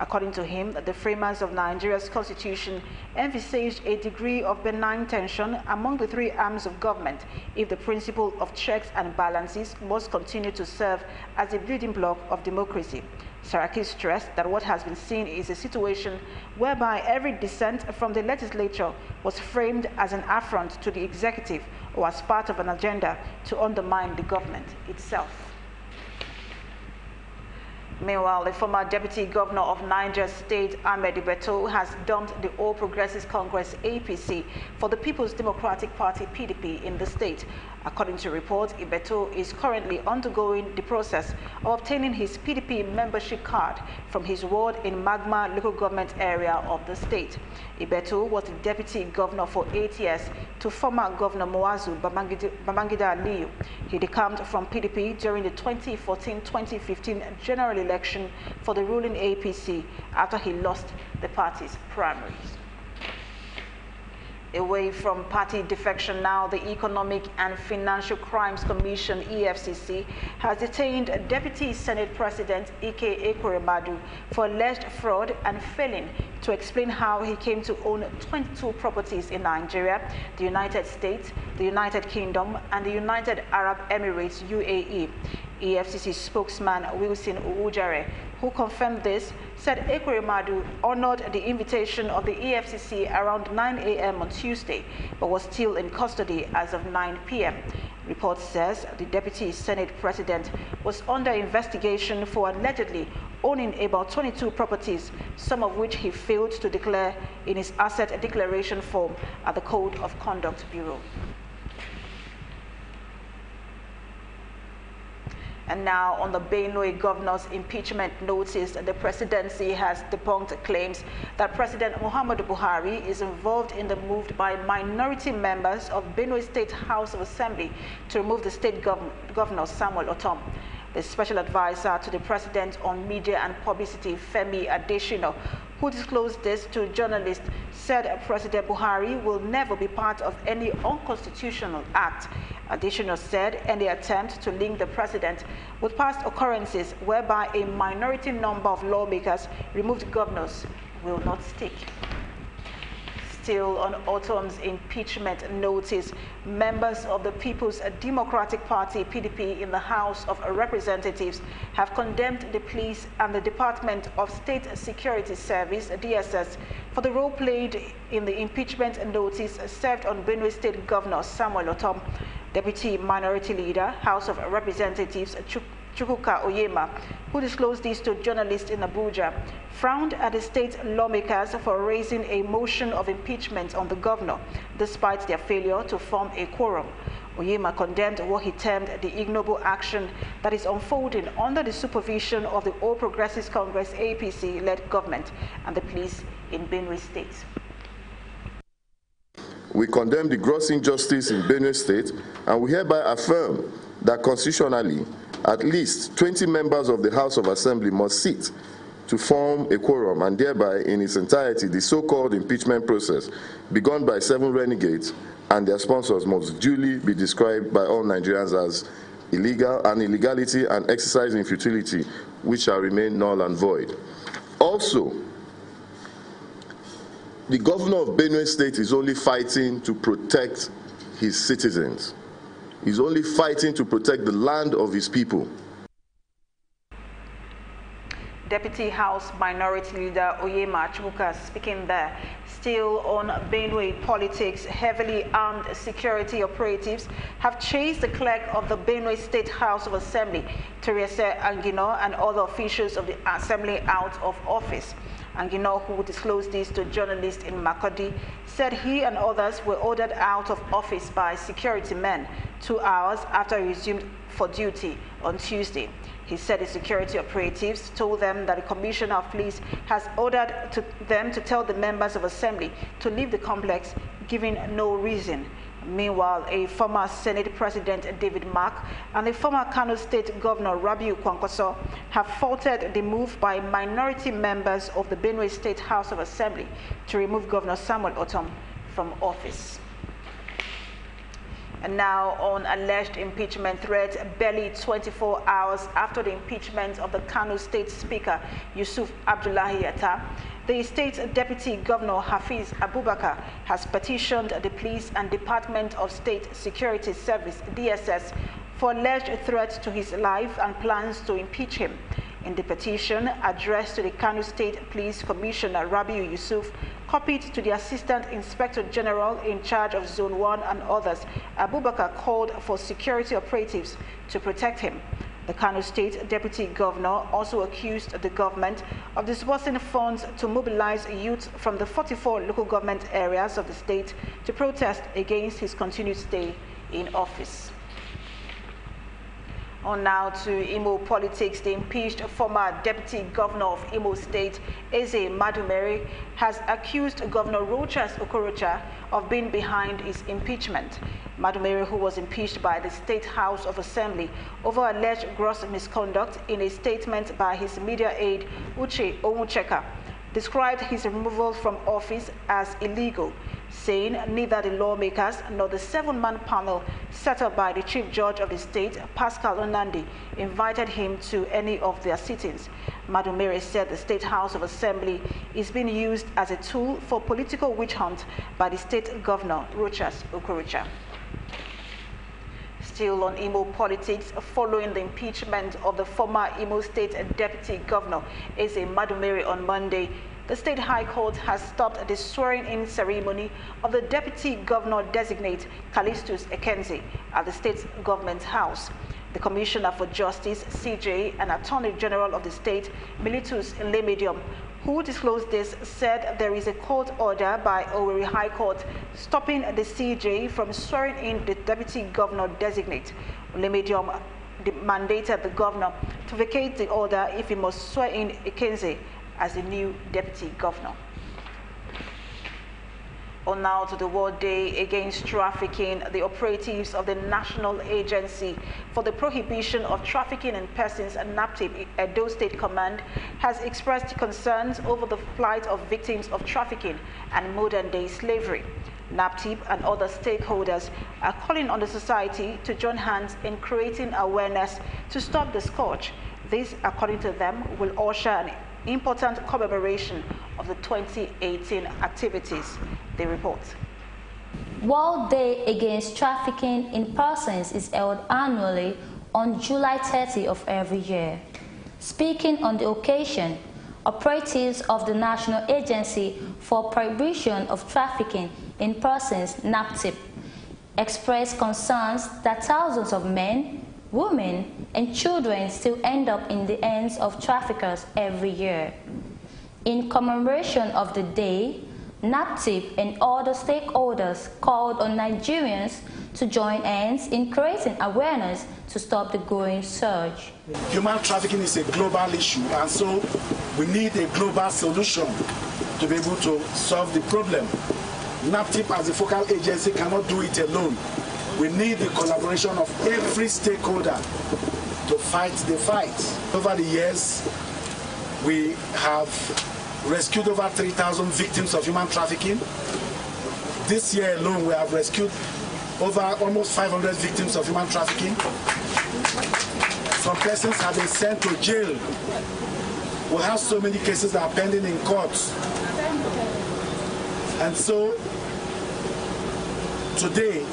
According to him, the framers of Nigeria's constitution envisaged a degree of benign tension among the three arms of government if the principle of checks and balances must continue to serve as a building block of democracy. Saraki stressed that what has been seen is a situation whereby every dissent from the legislature was framed as an affront to the executive or as part of an agenda to undermine the government itself. Meanwhile, the former Deputy Governor of Niger State, Ahmed Ibeto, has dumped the All Progressives Congress APC for the People's Democratic Party PDP in the state. According to reports, Ibeto is currently undergoing the process of obtaining his PDP membership card from his ward in Magma local government area of the state. Ibeto was the Deputy Governor for 8 years to former Governor Muazu Babangida Aliyu. He decamped from PDP during the 2014-2015 general election for the ruling APC after he lost the party's primaries. Away from party defection now, the Economic and Financial Crimes Commission, EFCC, has detained Deputy Senate President Ike Ekweremadu for alleged fraud and failing to explain how he came to own 22 properties in Nigeria, the United States, the United Kingdom, and the United Arab Emirates, UAE. EFCC spokesman Wilson Uwujare, who confirmed this, said Ekweremadu honored the invitation of the EFCC around 9 a.m. on Tuesday, but was still in custody as of 9 p.m. Report says the Deputy Senate President was under investigation for allegedly owning about 22 properties, some of which he failed to declare in his asset declaration form at the Code of Conduct Bureau. And now, on the Benue governor's impeachment notice, the presidency has debunked claims that President Muhammadu Buhari is involved in the move by minority members of Benue State House of Assembly to remove the state governor Samuel Otom. The special advisor to the president on media and publicity, Femi Adesina, who disclosed this to journalists, said President Buhari will never be part of any unconstitutional act. Adesina said any attempt to link the president with past occurrences whereby a minority number of lawmakers removed governors will not stick. Still on Otom's impeachment notice, members of the People's Democratic Party, PDP, in the House of Representatives have condemned the police and the Department of State Security Service, DSS, for the role played in the impeachment notice served on Benue State Governor Samuel Otom. Deputy Minority Leader, House of Representatives Chukwuka Oyema, who disclosed this to journalists in Abuja, frowned at the state lawmakers for raising a motion of impeachment on the governor, despite their failure to form a quorum. Oyema condemned what he termed the ignoble action that is unfolding under the supervision of the All Progressives Congress APC-led government and the police in Benue State. We condemn the gross injustice in Benue State, and we hereby affirm that constitutionally, at least 20 members of the House of Assembly must sit to form a quorum, and thereby, in its entirety, the so-called impeachment process begun by 7 renegades and their sponsors must duly be described by all Nigerians as illegal, an illegality and exercise in futility, which shall remain null and void. Also, the governor of Benue State is only fighting to protect his citizens. He's only fighting to protect the land of his people. Deputy House Minority Leader Oyema Chukwuka speaking there. Still on Benue politics, heavily armed security operatives have chased the clerk of the Benue State House of Assembly, Teresa Angino, and other officials of the Assembly out of office. Angino, who disclosed this to journalists in Makurdi, said he and others were ordered out of office by security men 2 hours after he resumed for duty on Tuesday. He said the security operatives told them that the Commissioner of Police has ordered them to tell the members of Assembly to leave the complex, giving no reason. Meanwhile, a former Senate President, David Mark, and the former Kano State Governor, Rabiu Kwankwaso, have faulted the move by minority members of the Benue State House of Assembly to remove Governor Samuel Otom from office. And now on alleged impeachment threats, barely 24 hours after the impeachment of the Kano State Speaker Yusuf Abdullahi Atta, the state's Deputy Governor Hafiz Abubakar has petitioned the Police and Department of State Security Service (DSS) for alleged threats to his life and plans to impeach him. In the petition addressed to the Kano State Police Commissioner Rabiu Yusuf, copied to the Assistant Inspector General in charge of Zone 1 and others, Abubakar called for security operatives to protect him. The Kano State Deputy Governor also accused the government of disbursing funds to mobilize youth from the 44 local government areas of the state to protest against his continued stay in office. On now to Imo politics. The impeached former Deputy Governor of Imo State, Eze Madumere, has accused Governor Rochas Okorocha of being behind his impeachment. Madumere, who was impeached by the State House of Assembly over alleged gross misconduct, in a statement by his media aide, Uche Onwucheka, described his removal from office as illegal, saying neither the lawmakers nor the 7-man panel set up by the Chief Judge of the state, Pascal Onandi, invited him to any of their sittings. Madumere said the State House of Assembly is being used as a tool for political witch hunt by the state governor, Rochas Okorocha. Still on Imo politics, following the impeachment of the former Imo State Deputy Governor, Eze Madumere, on Monday, the State High Court has stopped the swearing-in ceremony of the Deputy Governor-designate, Callistus Ekenze, at the state government house. The Commissioner for Justice, CJ, and Attorney General of the state, Militus Lemedium, who disclosed this, said there is a court order by Owerri High Court stopping the CJ from swearing in the Deputy Governor-designate. Lemedium mandated the governor to vacate the order if he must swear in Ekenze as the new Deputy Governor. On now to the World Day Against Trafficking. The operatives of the National Agency for the Prohibition of Trafficking in Persons, NAPTIP, Edo State Command, has expressed concerns over the plight of victims of trafficking and modern-day slavery. NAPTIP and other stakeholders are calling on the society to join hands in creating awareness to stop the scourge. This, according to them, will usher an important commemoration of the 2018 activities. They report. World Day Against Trafficking in Persons is held annually on July 30 of every year. Speaking on the occasion, operatives of the National Agency for Prohibition of Trafficking in Persons, NAPTIP, expressed concerns that thousands of men, women, and children still end up in the hands of traffickers every year. In commemoration of the day, NAPTIP and other stakeholders called on Nigerians to join hands in creating awareness to stop the growing surge. Human trafficking is a global issue, and so we need a global solution to be able to solve the problem. NAPTIP as a focal agency cannot do it alone. We need the collaboration of every stakeholder to fight the fight. Over the years, we have rescued over 3,000 victims of human trafficking. This year alone, we have rescued over almost 500 victims of human trafficking. Some persons have been sent to jail. We have so many cases that are pending in courts. And so, today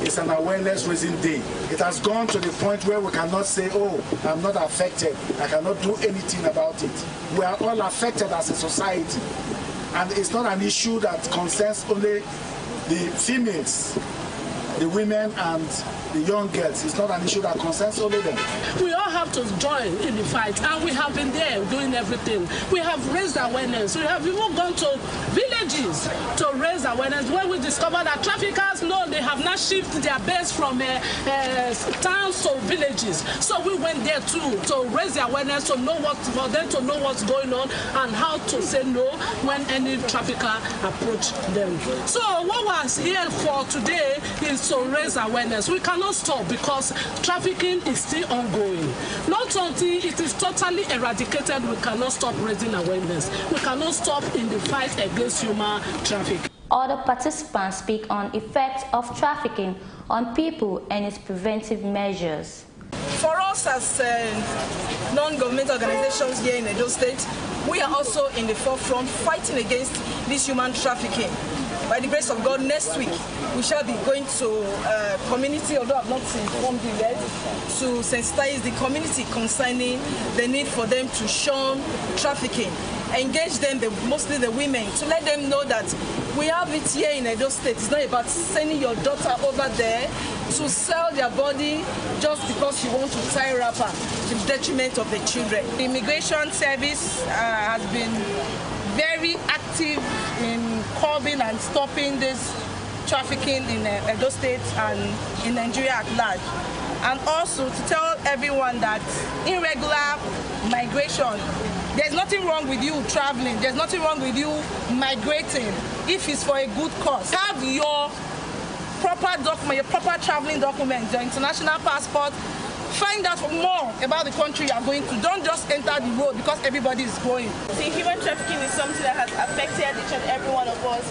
is an awareness raising day. It has gone to the point where we cannot say, oh, I'm not affected, I cannot do anything about it. We are all affected as a society. And it's not an issue that concerns only the females, the women and the young girls. It's not an issue that concerns only them. We all have to join in the fight, and we have been there doing everything. We have raised awareness. We have even gone to villages to raise awareness. When we discovered that traffickers know they have not shifted their base from towns to villages, so we went there too to raise the awareness, to know what, for them to know what's going on and how to say no when any trafficker approach them. So what was here for today is to raise awareness. We cannot stop because trafficking is still ongoing. Not until it is totally eradicated, we cannot stop raising awareness. We cannot stop in the fight against human trafficking. other participants speak on effects of trafficking on people and its preventive measures. For us as non-government organizations here in Edo State, we are also in the forefront fighting against this human trafficking. By the grace of God, next week we shall be going to community, although I've not informed you yet, to sensitize the community concerning the need for them to shun trafficking, engage them, mostly the women, to let them know that we have it here in Edo State. It's not about sending your daughter over there to sell their body just because you want to tie a wrapper to the detriment of the children. The Immigration Service has been very active in curbing and stopping this trafficking in Edo State and in Nigeria at large. And also to tell everyone that irregular migration, there's nothing wrong with you traveling, there's nothing wrong with you migrating if it's for a good cause. Have your proper document, your proper traveling documents, your international passport. Find out more about the country you are going to. Don't just enter the road because everybody is going. See, human trafficking is something that has affected each and every one of us,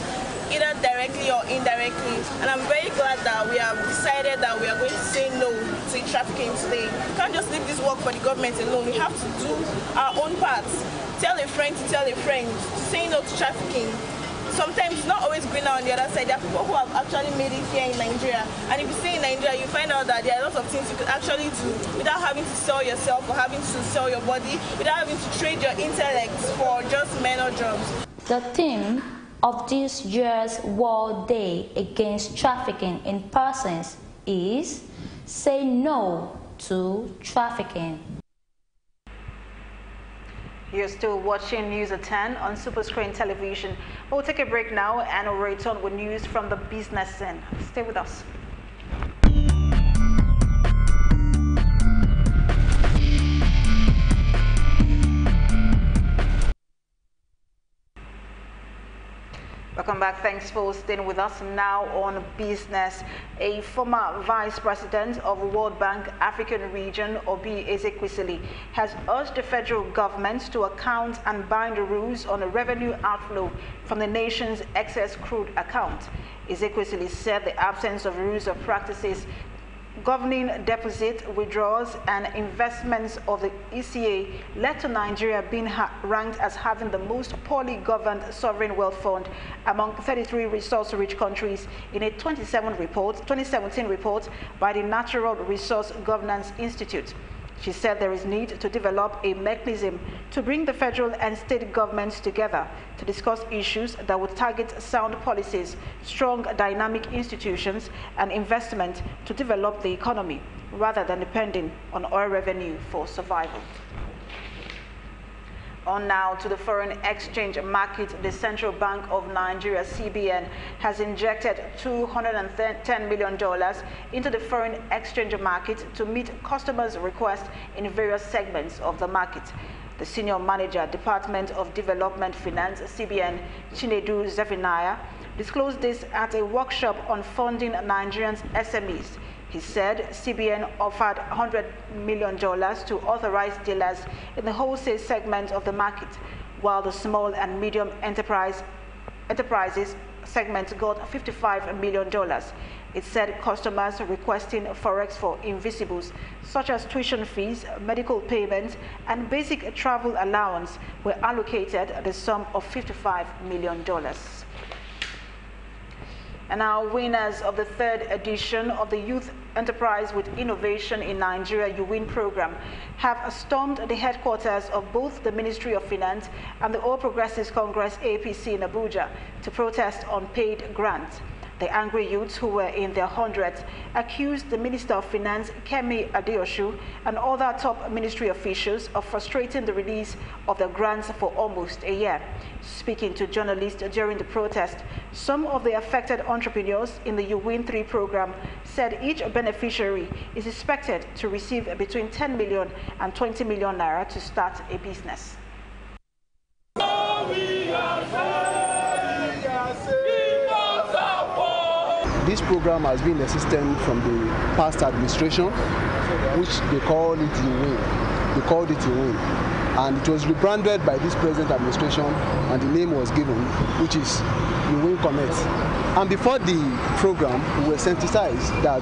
either directly or indirectly. And I'm very glad that we have decided that we are going to say no to trafficking today. We can't just leave this work for the government alone. We have to do our own parts. Tell a friend to tell a friend. Say no to trafficking. Sometimes it's not always greener on the other side. There are people who have actually made it here in Nigeria. And if you stay in Nigeria, you find out that there are lots of things you could actually do without having to sell yourself or having to sell your body, without having to trade your intellect for just men or jobs. The theme of this year's World Day Against Trafficking in Persons is Say No to Trafficking. You're still watching News at 10 on Superscreen television. We'll take a break now and we'll return with news from the business scene. Stay with us. Welcome back. Thanks for staying with us. Now on business, a former vice president of World Bank African Region, Obi Ezekwesili, has urged the federal government to account and bind the rules on the revenue outflow from the nation's excess crude account. Ezekwesili said the absence of rules or practices governing deposit, withdrawals, and investments of the ECA led to Nigeria being ranked as having the most poorly governed sovereign wealth fund among 33 resource-rich countries in a 2017 report by the Natural Resource Governance Institute. She said there is need to develop a mechanism to bring the federal and state governments together to discuss issues that would target sound policies, strong dynamic institutions, and investment to develop the economy, rather than depending on oil revenue for survival. On now to the foreign exchange market. The Central Bank of Nigeria, CBN, has injected $210 million into the foreign exchange market to meet customers' requests in various segments of the market. The Senior Manager, Department of Development Finance, CBN, Chinedu Zephaniah, disclosed this at a workshop on funding Nigerian SMEs. He said CBN offered $100 million to authorized dealers in the wholesale segment of the market, while the small and medium enterprises segment got $55 million. It said customers requesting forex for invisibles such as tuition fees, medical payments, and basic travel allowance were allocated the sum of $55 million. And our winners of the third edition of the Youth Enterprise with Innovation in Nigeria (UWIN) program have stormed the headquarters of both the Ministry of Finance and the All Progressives Congress APC in Abuja to protest unpaid grants. The angry youths, who were in their hundreds, accused the Minister of Finance, Kemi Adeosu, and other top ministry officials of frustrating the release of the grants for almost a year. Speaking to journalists during the protest, some of the affected entrepreneurs in the UWIN 3 program said each beneficiary is expected to receive between 10 million and 20 million naira to start a business. This program has been a system from the past administration, which they call it UWIN. They called it UWIN. and it was rebranded by this present administration, and the name was given, which is UWIN Connect. And before the program, we were sensitized that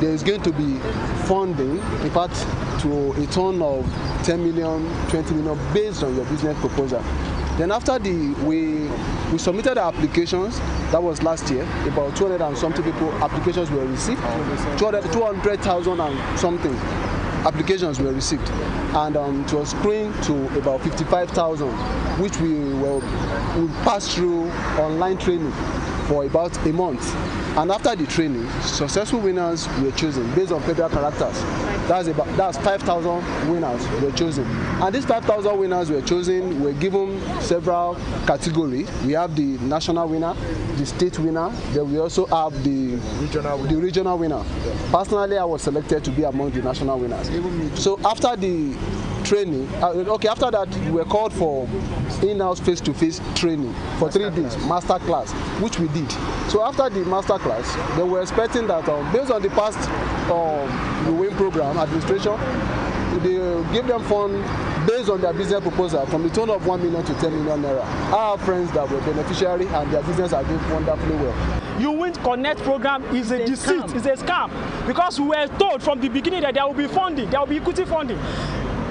there is going to be funding, in fact, to a tune of 10 million, 20 million, based on your business proposal. Then after we submitted our applications, that was last year, about 200 and something people applications were received, 200,000 and something applications were received, and it was screened to about 55,000, which we passed through online training for about a month. And after the training, successful winners were chosen based on paper characters. That's 5,000 winners were chosen. And these 5,000 winners were chosen, were given several categories. We have the national winner, the state winner, then we also have the regional winner. Personally, I was selected to be among the national winners. So after the training, after that, we were called for in-house face-to-face training for 3 days, master class, which we did. So after the master class, they were expecting that based on the past UWIN program administration, they give them fund based on their business proposal from the tune of 1 million to 10 million naira. I have friends that were beneficiary and their business are doing wonderfully well. UWIN Connect program is a deceit, it's a scam, because we were told from the beginning that there will be funding, there will be equity funding.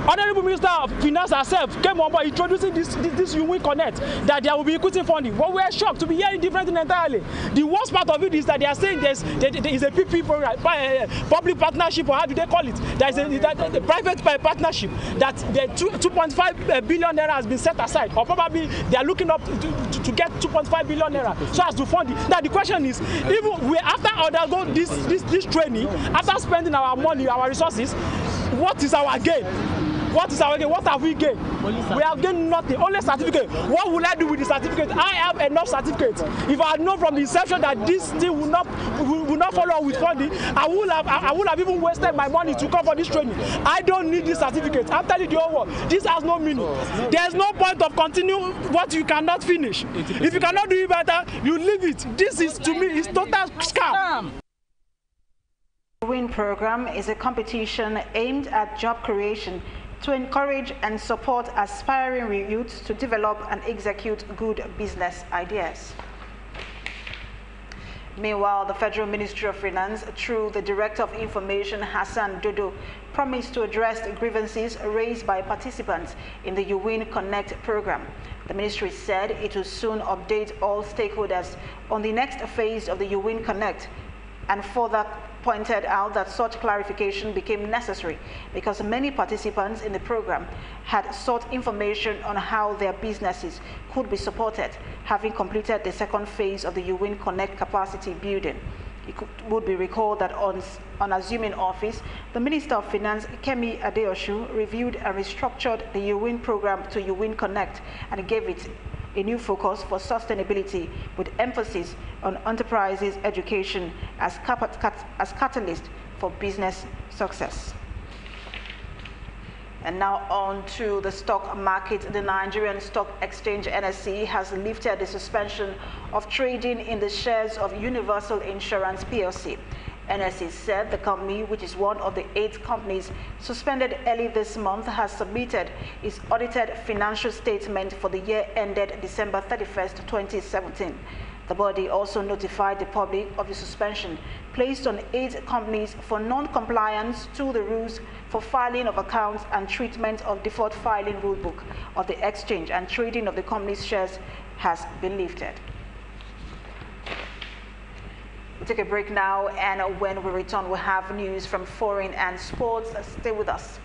Honorable Minister of Finance herself came on board introducing this UWIN Connect, that there will be equity funding. But we are shocked to be hearing different entirely. The worst part of it is that they are saying there is a PP program, public partnership, or how do they call it? There is a private partnership that the 2.5 billion naira has been set aside, or probably they are looking up to get 2.5 billion naira so as to fund it. Now the question is, even we after undergo this training, after spending our money, our resources, what is our gain? What is our gain? What have we gained? We have gained nothing, only certificate. What will I do with the certificate? I have enough certificates. If I had known from the inception that this thing will not follow with funding, I would have even wasted my money to come for this training. I don't need this certificate. I'm telling you the whole world, this has no meaning. There's no point of continuing what you cannot finish. If you cannot do it better, you leave it. This is, to me, is total scam. The UWIN program is a competition aimed at job creation to encourage and support aspiring youths to develop and execute good business ideas. Meanwhile, the Federal Ministry of Finance, through the Director of Information, Hassan Dodo, promised to address the grievances raised by participants in the UWIN Connect program. The ministry said it will soon update all stakeholders on the next phase of the UWIN Connect, and further pointed out that such clarification became necessary because many participants in the program had sought information on how their businesses could be supported, having completed the second phase of the UWIN Connect capacity building. It would be recalled that on assuming office, the Minister of Finance, Kemi Adeosu, reviewed and restructured the UWIN program to UWIN Connect and gave it a new focus for sustainability with emphasis on enterprises education as catalyst for business success. And now on to the stock market. The Nigerian Stock Exchange NSE has lifted the suspension of trading in the shares of Universal Insurance PLC. NSE said the company, which is one of the 8 companies suspended early this month, has submitted its audited financial statement for the year ended December 31st, 2017. The body also notified the public of the suspension placed on 8 companies for non-compliance to the rules for filing of accounts and treatment of default filing rulebook of the exchange, and trading of the company's shares has been lifted. We'll take a break now, and when we return, we'll have news from foreign and sports. Stay with us.